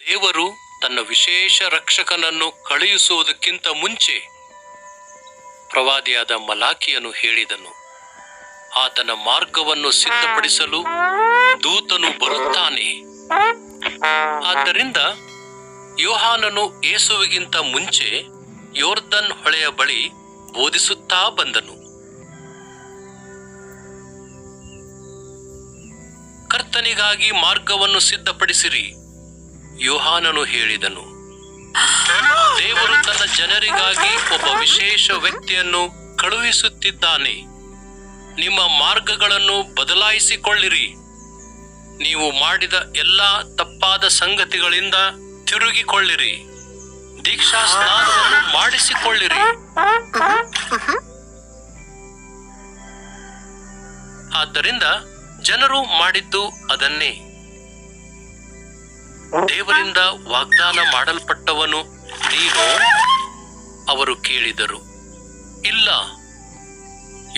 ದೇವರು ತನ್ನ ವಿಶೇಷ ರಕ್ಷಕನನ್ನು ಕಳುಹಿಸುವುದಕ್ಕಿಂತ ಮುಂಚೆ ಪ್ರವಾದಿಯಾದ ಮಲಾಕಿಯನು ಹೇಳಿದನು, ಆತನ ಮಾರ್ಗವನ್ನು ಸಿದ್ಧಪಡಿಸಲು ದೂತನು ಬರುತ್ತಾನೆ. ಆದ್ದರಿಂದ ಯೋಹಾನನು ಯೇಸುವಿಗಿಂತ ಮುಂಚೆ ಯೋರ್ದನ್ ಹೊಳೆಯ ಬಳಿ ಬೋಧಿಸುತ್ತಾ ಬಂದನು. ಕರ್ತನಿಗಾಗಿ ಮಾರ್ಗವನ್ನು ಸಿದ್ಧಪಡಿಸಿರಿ, ಯೋಹಾನನು ಹೇಳಿದನು. ದೇವರು ತನ್ನ ಜನರಿಗಾಗಿ ಒಬ್ಬ ವಿಶೇಷ ವ್ಯಕ್ತಿಯನ್ನು ಕಳುಹಿಸುತ್ತಿದ್ದಾನೆ. ನಿಮ್ಮ ಮಾರ್ಗಗಳನ್ನು ಬದಲಾಯಿಸಿಕೊಳ್ಳಿರಿ. ನೀವು ಮಾಡಿದ ಎಲ್ಲಾ ತಪ್ಪಾದ ಸಂಗತಿಗಳಿಂದ ತಿರುಗಿಕೊಳ್ಳಿರಿ. ದೀಕ್ಷಾ ಸ್ನಾನವನ್ನು ಮಾಡಿಸಿಕೊಳ್ಳಿರಿ. ಆದ್ದರಿಂದ ಜನರು ಮಾಡಿದ್ದು ಅದನ್ನೇ. ದೇವರಿಂದ ವಾಗ್ದಾನ ಮಾಡಲ್ಪಟ್ಟವನು ನೀನು? ಅವರು ಕೇಳಿದರು. ಇಲ್ಲ,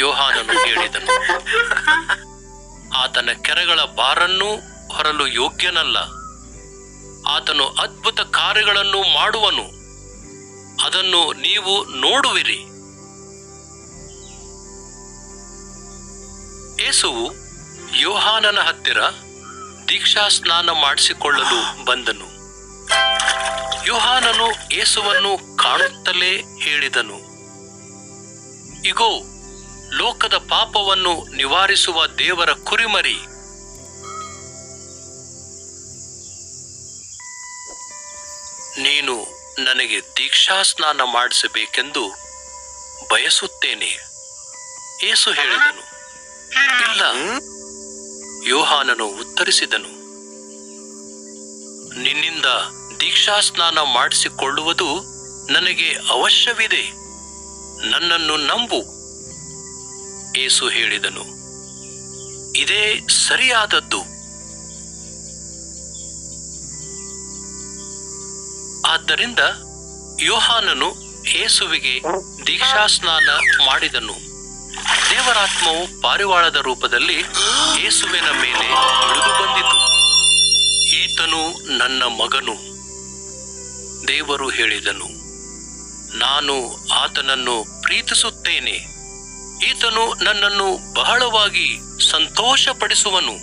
ಯೋಹಾನನು ಹೇಳಿದನು. ಆತನ ಕೆರಗಳ ಬಾರನ್ನೂ ಹೊರಲು ಯೋಗ್ಯನಲ್ಲ. ಆತನು ಅದ್ಭುತ ಕಾರ್ಯಗಳನ್ನು ಮಾಡುವನು, ಅದನ್ನು ನೀವು ನೋಡುವಿರಿ. ಯೇಸುವು ಯೋಹಾನನ ಹತ್ತಿರ ದೀಕ್ಷಾ ಸ್ನಾನ ಮಾಡಿಸಿಕೊಳ್ಳಲು ಬಂದನು. ಯೋಹಾನನು ಯೇಸುವನ್ನು ಕಾಣುತ್ತಲೇ ಹೇಳಿದನು, ಇಗೋ, ಲೋಕದ ಪಾಪವನ್ನು ನಿವಾರಿಸುವ ದೇವರ ಕುರಿಮರಿ. ನೀನು ನನಗೆ ದೀಕ್ಷಾ ಸ್ನಾನ ಮಾಡಿಸಬೇಕೆಂದು ಬಯಸುತ್ತೇನೆ. ಯೇಸು ಹೇಳಿದನು, ಇಲ್ಲ. ಯೋಹಾನನು ಉತ್ತರಿಸಿದನು, ನಿನ್ನಿಂದ ದೀಕ್ಷಾ ಸ್ನಾನ ಮಾಡಿಸಿಕೊಳ್ಳುವುದು ನನಗೆ ಅವಶ್ಯವಿದೆ. ನನ್ನನ್ನು ನಂಬು. ಯೇಸು ಹೇಳಿದನು, ಇದೇ ಸರಿಯಾದದ್ದು. ಆದ್ದರಿಂದ ಯೋಹಾನನು ಯೇಸುವಿಗೆ ದೀಕ್ಷಾ ಸ್ನಾನ ಮಾಡಿದನು. ದೇವರಾತ್ಮವು ಪಾರಿವಾಳದ ರೂಪದಲ್ಲಿ ಯೇಸುವಿನ ಮೇಲೆ ಇಳಿದು ಬಂದಿತು. ಈತನು ನನ್ನ ಮಗನು, ದೇವರು ಹೇಳಿದನು. ನಾನು ಆತನನ್ನು ಪ್ರೀತಿಸುತ್ತೇನೆ. ಈತನು ನನ್ನನ್ನು ಬಹಳವಾಗಿ ಸಂತೋಷಪಡಿಸುವನು.